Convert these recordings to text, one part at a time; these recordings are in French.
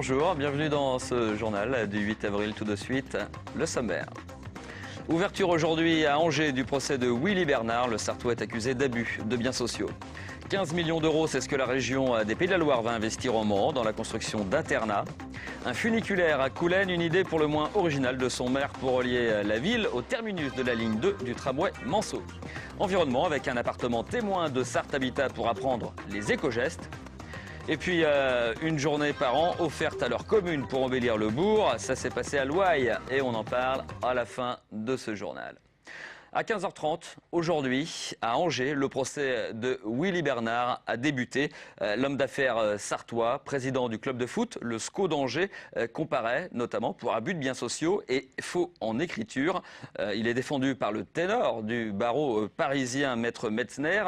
bonjour, bienvenue dans ce journal du 8 avril. Tout de suite, le sommaire. Ouverture aujourd'hui à Angers du procès de Willy Bernard. Le Sarthois est accusé d'abus de biens sociaux. 15 millions d'euros, c'est ce que la région des Pays de la Loire va investir au Mans dans la construction d'internats. Un funiculaire à Coulennes, une idée pour le moins originale de son maire pour relier la ville au terminus de la ligne 2 du tramway Manceau. Environnement avec un appartement témoin de Sarthe Habitat pour apprendre les éco-gestes. Et puis une journée par an offerte à leur commune pour embellir le bourg. Ça s'est passé à Louaille et on en parle à la fin de ce journal. À 15h30, aujourd'hui, à Angers, le procès de Willy Bernard a débuté. L'homme d'affaires sartois, président du club de foot, le SCO d'Angers, comparaît notamment pour abus de biens sociaux et faux en écriture. Il est défendu par le ténor du barreau parisien, Maître Metzner,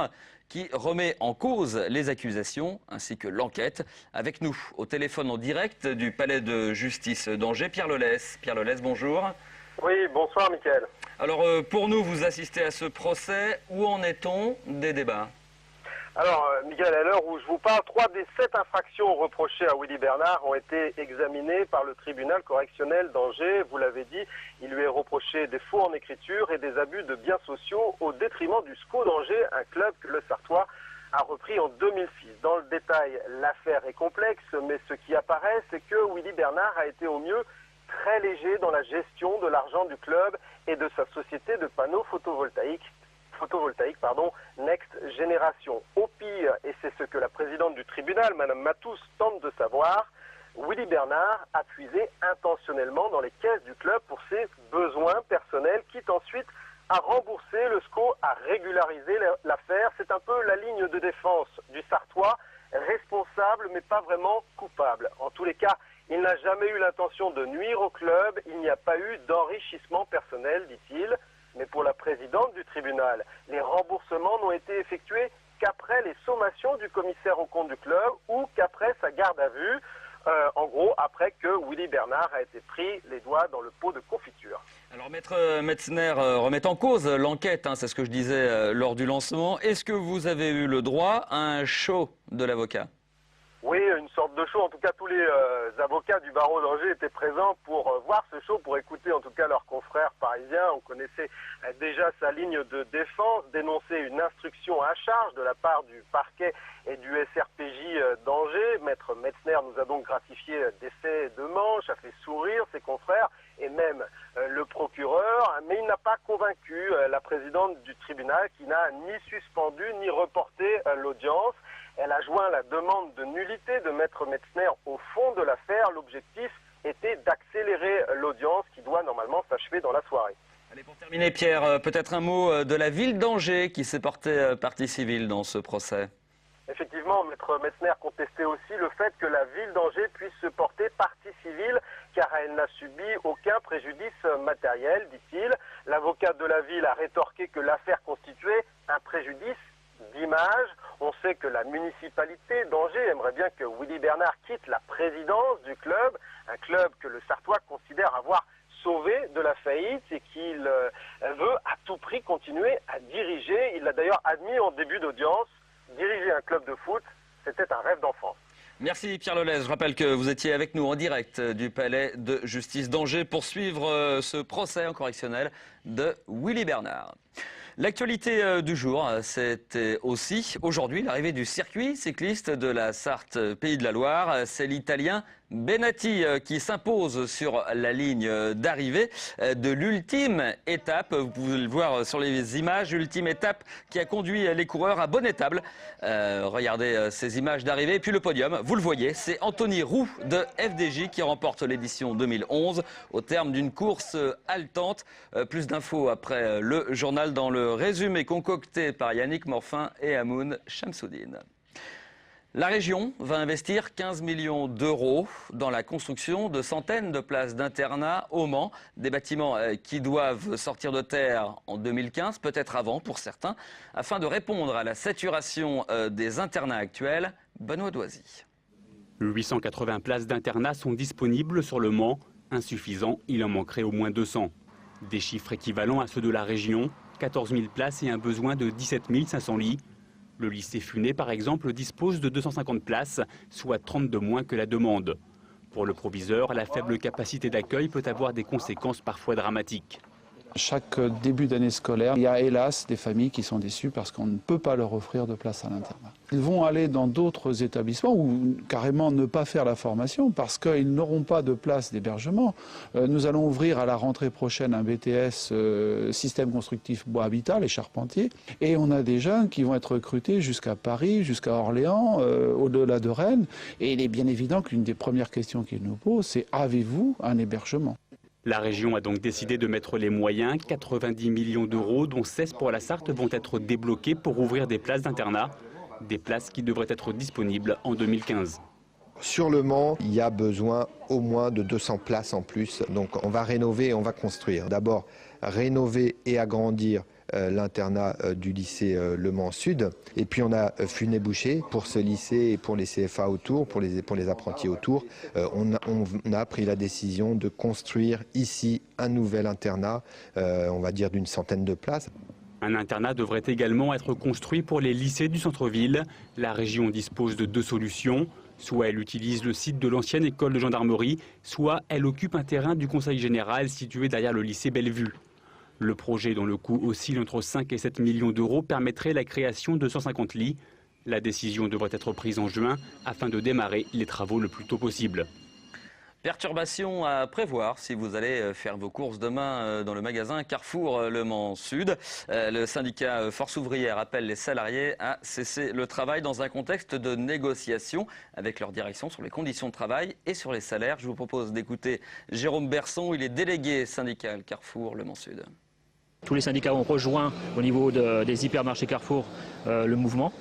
qui remet en cause les accusations ainsi que l'enquête. Avec nous, au téléphone en direct du palais de justice d'Angers, Pierre Lelès. Pierre Lelès, bonjour. Oui, bonsoir Mickaël. Alors pour nous, vous assistez à ce procès. Où en est-on des débats? Alors Mickaël, à l'heure où je vous parle, 3 des 7 infractions reprochées à Willy Bernard ont été examinées par le tribunal correctionnel d'Angers. Vous l'avez dit, il lui est reproché des faux en écriture et des abus de biens sociaux au détriment du SCO d'Angers, un club que le Sarthois a repris en 2006. Dans le détail, l'affaire est complexe, mais ce qui apparaît, c'est que Willy Bernard a été au mieux très léger dans la gestion de l'argent du club et de sa société de panneaux photovoltaïques, Next Génération. Au pire, et c'est ce que la présidente du tribunal, Madame Matous, tente de savoir, Willy Bernard a puisé intentionnellement dans les caisses du club pour ses besoins personnels, quitte ensuite à rembourser le SCO, à régulariser l'affaire. C'est un peu la ligne de défense du Sarthois, responsable mais pas vraiment coupable. En tous les cas, il n'a jamais eu l'intention de nuire au club, il n'y a pas eu d'enrichissement personnel, dit-il. Mais pour la présidente du tribunal, les remboursements n'ont été effectués qu'après les sommations du commissaire aux comptes du club ou qu'après sa garde à vue. En gros, après que Willy Bernard a été pris les doigts dans le pot de confiture. Alors Maître Metzner remet en cause l'enquête, c'est ce que je disais lors du lancement. Est-ce que vous avez eu le droit à un show de l'avocat? Oui, une sorte de show. En tout cas, tous les avocats du barreau d'Angers étaient présents pour voir ce show, pour écouter en tout cas leurs confrères parisiens. On connaissait déjà sa ligne de défense, dénoncer une instruction à charge de la part du parquet et du SRPJ d'Angers. Maître Metzner nous a donc gratifié d'effets de manche, a fait sourire ses confrères et même le procureur. Mais il n'a pas convaincu la présidente du tribunal qui n'a ni suspendu ni reporté l'audience. Elle a joint la demande de nullité de Maître Metzner au fond de l'affaire. L'objectif était d'accélérer l'audience qui doit normalement s'achever dans la soirée. Allez, pour terminer, Pierre, peut-être un mot de la ville d'Angers qui s'est portée partie civile dans ce procès. Effectivement, Maître Metzner contestait aussi le fait que la ville d'Angers puisse se porter partie civile car elle n'a subi aucun préjudice matériel, dit-il. L'avocat de la ville a rétorqué que l'affaire constituait un préjudice d'image. On sait que la municipalité d'Angers aimerait bien que Willy Bernard quitte la présidence du club, un club que le Sarthois considère avoir sauvé de la faillite et qu'il veut à tout prix continuer à diriger. Il l'a d'ailleurs admis en début d'audience, diriger un club de foot, c'était un rêve d'enfance. Merci Pierre Lelès. Je rappelle que vous étiez avec nous en direct du palais de justice d'Angers pour suivre ce procès en correctionnel de Willy Bernard. L'actualité du jour, c'était aussi aujourd'hui l'arrivée du circuit cycliste de la Sarthe Pays de la Loire. C'est l'Italien Benatti qui s'impose sur la ligne d'arrivée de l'ultime étape. Vous pouvez le voir sur les images, l'ultime étape qui a conduit les coureurs à bonne étable. Regardez ces images d'arrivée. Et puis le podium, vous le voyez, c'est Anthony Roux de FDJ qui remporte l'édition 2011 au terme d'une course haletante. Plus d'infos après le journal dans le résumé concocté par Yannick Morfin et Hamoun Chamsoudine. La région va investir 15 millions d'euros dans la construction de centaines de places d'internat au Mans. Des bâtiments qui doivent sortir de terre en 2015, peut-être avant pour certains, afin de répondre à la saturation des internats actuels. Benoît Doisy. 880 places d'internat sont disponibles sur le Mans. Insuffisant, il en manquerait au moins 200. Des chiffres équivalents à ceux de la région, 14 000 places et un besoin de 17 500 lits. Le lycée Funet, par exemple, dispose de 250 places, soit 30 de moins que la demande. Pour le proviseur, la faible capacité d'accueil peut avoir des conséquences parfois dramatiques. Chaque début d'année scolaire, il y a hélas des familles qui sont déçues parce qu'on ne peut pas leur offrir de place à l'internat. Ils vont aller dans d'autres établissements ou carrément ne pas faire la formation parce qu'ils n'auront pas de place d'hébergement. Nous allons ouvrir à la rentrée prochaine un BTS système constructif bois habitat, les charpentiers. Et on a des jeunes qui vont être recrutés jusqu'à Paris, jusqu'à Orléans, au-delà de Rennes. Et il est bien évident qu'une des premières questions qu'ils nous posent, c'est avez-vous un hébergement ? La région a donc décidé de mettre les moyens. 90 millions d'euros, dont 16 pour la Sarthe, vont être débloqués pour ouvrir des places d'internat. Des places qui devraient être disponibles en 2015. Sur le Mans, il y a besoin au moins de 200 places en plus. Donc on va rénover et on va construire. D'abord, rénover et agrandir l'internat du lycée Le Mans Sud. Et puis on a Funay-Boucher pour ce lycée et pour les CFA autour, pour les apprentis autour. On a pris la décision de construire ici un nouvel internat, on va dire d'une centaine de places. Un internat devrait également être construit pour les lycées du centre-ville. La région dispose de 2 solutions. Soit elle utilise le site de l'ancienne école de gendarmerie, soit elle occupe un terrain du conseil général situé derrière le lycée Bellevue. Le projet, dont le coût oscille entre 5 et 7 millions d'euros, permettrait la création de 150 lits. La décision devrait être prise en juin afin de démarrer les travaux le plus tôt possible. Perturbations à prévoir si vous allez faire vos courses demain dans le magasin Carrefour Le Mans Sud. Le syndicat Force Ouvrière appelle les salariés à cesser le travail dans un contexte de négociation avec leur direction sur les conditions de travail et sur les salaires. Je vous propose d'écouter Jérôme Berson, il est délégué syndical Carrefour Le Mans Sud. Tous les syndicats ont rejoint au niveau des hypermarchés Carrefour le mouvement.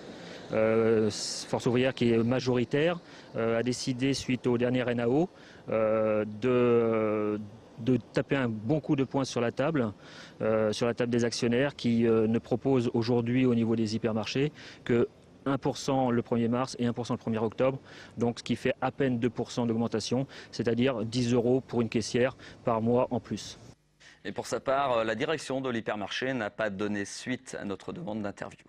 Force ouvrière qui est majoritaire a décidé suite au dernier NAO de taper un bon coup de poing sur la table des actionnaires qui ne proposent aujourd'hui au niveau des hypermarchés que 1% le 1er mars et 1% le 1er octobre, donc ce qui fait à peine 2% d'augmentation, c'est-à-dire 10 € pour une caissière par mois en plus. Et pour sa part, la direction de l'hypermarché n'a pas donné suite à notre demande d'interview.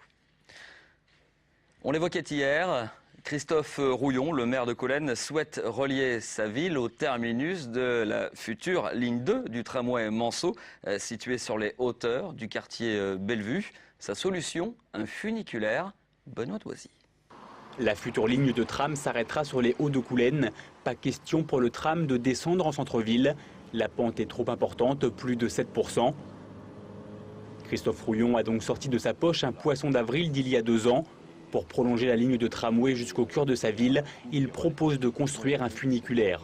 On l'évoquait hier, Christophe Rouillon, le maire de Collennes, souhaite relier sa ville au terminus de la future ligne 2 du tramway Manceau, situé sur les hauteurs du quartier Bellevue. Sa solution, un funiculaire. Benoît Doisy. La future ligne de tram s'arrêtera sur les hauts de Collennes. Pas question pour le tram de descendre en centre-ville. La pente est trop importante, plus de 7%. Christophe Rouillon a donc sorti de sa poche un poisson d'avril d'il y a 2 ans. Pour prolonger la ligne de tramway jusqu'au cœur de sa ville, il propose de construire un funiculaire.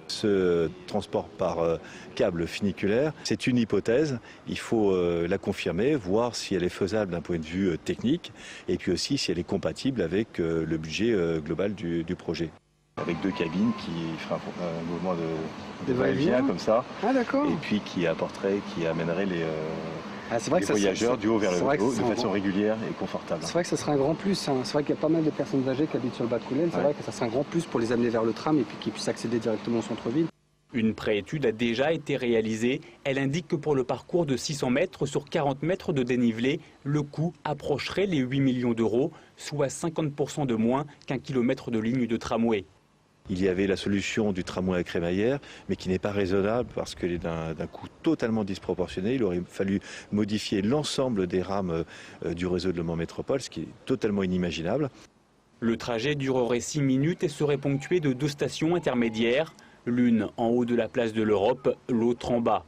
Ce transport par câble funiculaire, c'est une hypothèse. Il faut la confirmer, voir si elle est faisable d'un point de vue technique et puis aussi si elle est compatible avec le budget global du projet. Avec 2 cabines qui feraient un mouvement de va-et-vient comme ça. Ah, d'accord. Et puis qui amènerait les vrai que voyageurs du haut vers le haut de façon régulière et confortable. C'est vrai que ça serait un grand plus. Hein. C'est vrai qu'il y a pas mal de personnes âgées qui habitent sur le bas de Collennes. C'est vrai que ça serait un grand plus pour les amener vers le tram et puis qu'ils puissent accéder directement au centre-ville. Une préétude a déjà été réalisée. Elle indique que pour le parcours de 600 mètres sur 40 mètres de dénivelé, le coût approcherait les 8 millions d'euros, soit 50% de moins qu'un kilomètre de ligne de tramway. Il y avait la solution du tramway à crémaillère, mais qui n'est pas raisonnable parce qu'elle est d'un coût totalement disproportionné. Il aurait fallu modifier l'ensemble des rames du réseau de Le Mans Métropole, ce qui est totalement inimaginable. Le trajet durerait 6 minutes et serait ponctué de 2 stations intermédiaires, l'une en haut de la place de l'Europe, l'autre en bas.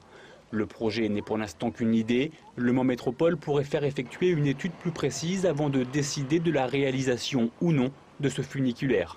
Le projet n'est pour l'instant qu'une idée. Le Mans Métropole pourrait faire effectuer une étude plus précise avant de décider de la réalisation ou non de ce funiculaire.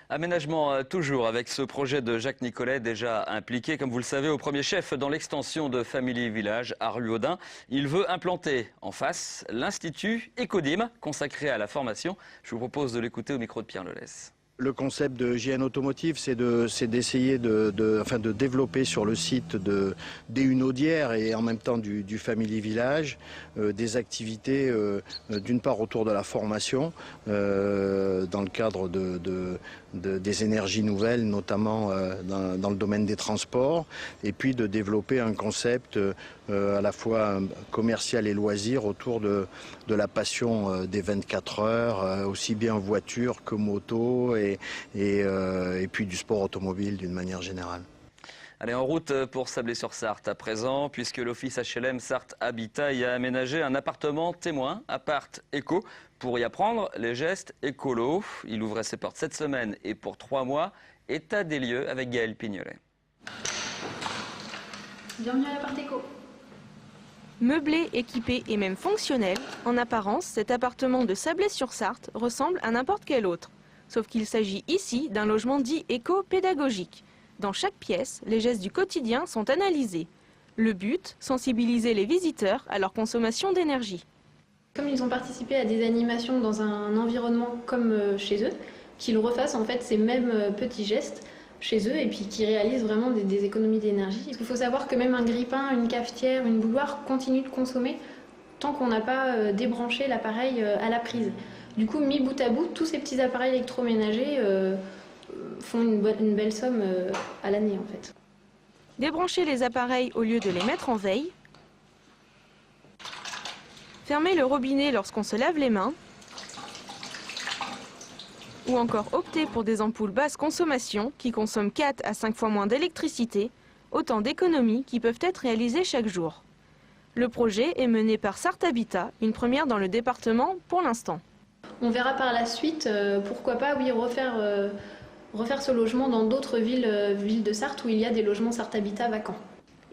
Aménagement toujours avec ce projet de Jacques Nicolet déjà impliqué, comme vous le savez, au premier chef dans l'extension de Family Village à Ruaudin. Il veut implanter en face l'Institut Ecodim consacré à la formation. Je vous propose de l'écouter au micro de Pierre Lelès. Le concept de JN Automotive, c'est d'essayer de développer sur le site des Hunaudières et en même temps du Family Village des activités d'une part autour de la formation dans le cadre des énergies nouvelles, notamment dans le domaine des transports, et puis de développer un concept à la fois commercial et loisir autour de la passion des 24 heures, aussi bien voiture que moto et puis du sport automobile d'une manière générale. Allez, en route pour Sablé-sur-Sarthe à présent, puisque l'office HLM Sarthe Habitat y a aménagé un appartement témoin, appart éco, pour y apprendre les gestes écolos. Il ouvrait ses portes cette semaine et pour 3 mois. État des lieux avec Gaëlle Pignolet. Bienvenue à l'appart éco. Meublé, équipé et même fonctionnel, en apparence, cet appartement de Sablé-sur-Sarthe ressemble à n'importe quel autre. Sauf qu'il s'agit ici d'un logement dit éco-pédagogique. Dans chaque pièce, les gestes du quotidien sont analysés. Le but, sensibiliser les visiteurs à leur consommation d'énergie. Comme ils ont participé à des animations dans un environnement comme chez eux, qu'ils refassent en fait ces mêmes petits gestes chez eux et puis qu'ils réalisent vraiment des économies d'énergie. Il faut savoir que même un grille-pain, une cafetière, une bouilloire continuent de consommer tant qu'on n'a pas débranché l'appareil à la prise. Du coup, mis bout à bout, tous ces petits appareils électroménagers font une belle somme à l'année en fait. Débrancher les appareils au lieu de les mettre en veille. Fermer le robinet lorsqu'on se lave les mains. Ou encore opter pour des ampoules basse consommation qui consomment 4 à 5 fois moins d'électricité, autant d'économies qui peuvent être réalisées chaque jour. Le projet est mené par Sarthe Habitat, une première dans le département pour l'instant. On verra par la suite, pourquoi pas, oui, refaire ce logement dans d'autres villes de Sarthe où il y a des logements Sarthe Habitat vacants.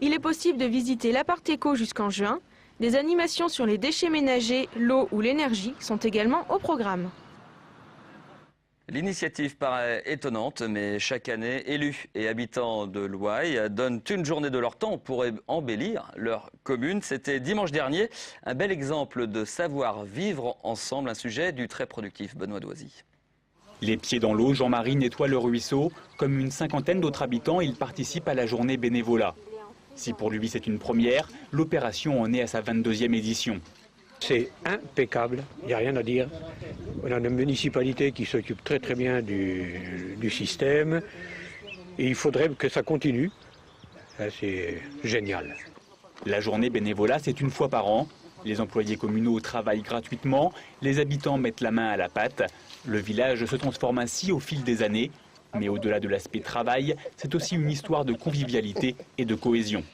Il est possible de visiter l'appart éco jusqu'en juin. Des animations sur les déchets ménagers, l'eau ou l'énergie sont également au programme. L'initiative paraît étonnante, mais chaque année, élus et habitants de Louail donnent une journée de leur temps pour embellir leur commune. C'était dimanche dernier, un bel exemple de savoir-vivre ensemble, un sujet du très productif Benoît Doisy. Les pieds dans l'eau, Jean-Marie nettoie le ruisseau. Comme une cinquantaine d'autres habitants, il participe à la journée bénévolat. Si pour lui c'est une première, l'opération en est à sa 22e édition. C'est impeccable, il n'y a rien à dire. On a une municipalité qui s'occupe très très bien du système et il faudrait que ça continue. C'est génial. La journée bénévolat, c'est une fois par an. Les employés communaux travaillent gratuitement, les habitants mettent la main à la pâte. Le village se transforme ainsi au fil des années. Mais au-delà de l'aspect travail, c'est aussi une histoire de convivialité et de cohésion.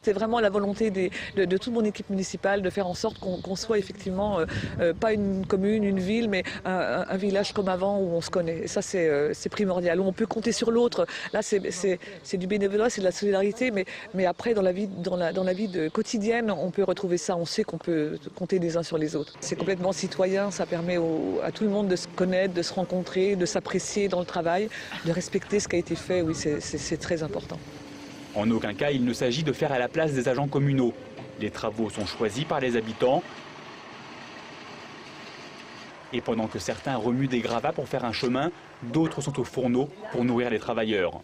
C'est vraiment la volonté de toute mon équipe municipale de faire en sorte qu'on soit effectivement pas une commune, une ville, mais un village comme avant où on se connaît. Et ça, c'est primordial. Où on peut compter sur l'autre. Là, c'est du bénévolat, c'est de la solidarité, mais après, dans la vie quotidienne, on peut retrouver ça. On sait qu'on peut compter les uns sur les autres. C'est complètement citoyen. Ça permet à tout le monde de se connaître, de se rencontrer, de s'apprécier dans le travail, de respecter ce qui a été fait. Oui, c'est très important. En aucun cas, il ne s'agit de faire à la place des agents communaux. Les travaux sont choisis par les habitants. Et pendant que certains remuent des gravats pour faire un chemin, d'autres sont au fourneau pour nourrir les travailleurs.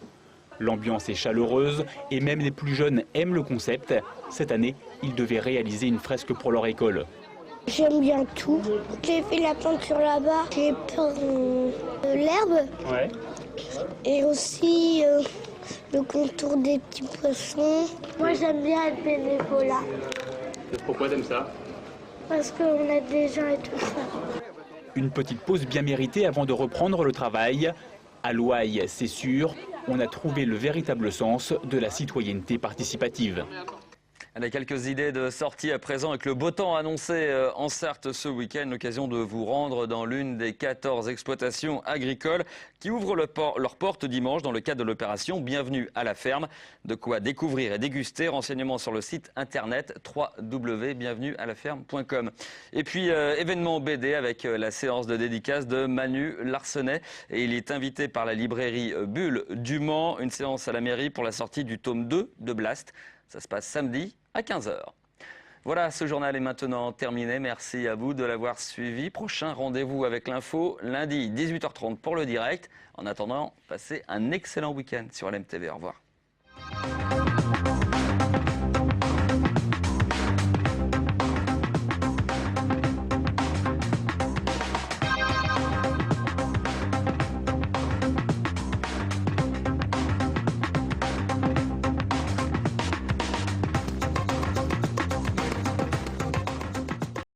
L'ambiance est chaleureuse et même les plus jeunes aiment le concept. Cette année, ils devaient réaliser une fresque pour leur école. J'aime bien tout. J'ai fait la peinture là-bas. J'ai peint l'herbe. Ouais. Et aussi le contour des petits poissons. Moi, j'aime bien être bénévolat. Pourquoi t'aimes ça? Parce qu'on aide des gens et tout ça. Une petite pause bien méritée avant de reprendre le travail. À Louail, c'est sûr, on a trouvé le véritable sens de la citoyenneté participative. Allez, quelques idées de sortie à présent avec le beau temps annoncé en Sarthe ce week-end. L'occasion de vous rendre dans l'une des 14 exploitations agricoles qui ouvrent leurs portes dimanche dans le cadre de l'opération Bienvenue à la ferme. De quoi découvrir et déguster. Renseignements sur le site internet www.bienvenuealaferme.com. Et puis événement BD avec la séance de dédicace de Manu Larsenet. Et il est invité par la librairie Bulle du Mans. Une séance à la mairie pour la sortie du tome 2 de Blast. Ça se passe samedi à 15h. Voilà, ce journal est maintenant terminé. Merci à vous de l'avoir suivi. Prochain rendez-vous avec l'info, lundi 18h30 pour le direct. En attendant, passez un excellent week-end sur LMTV. Au revoir.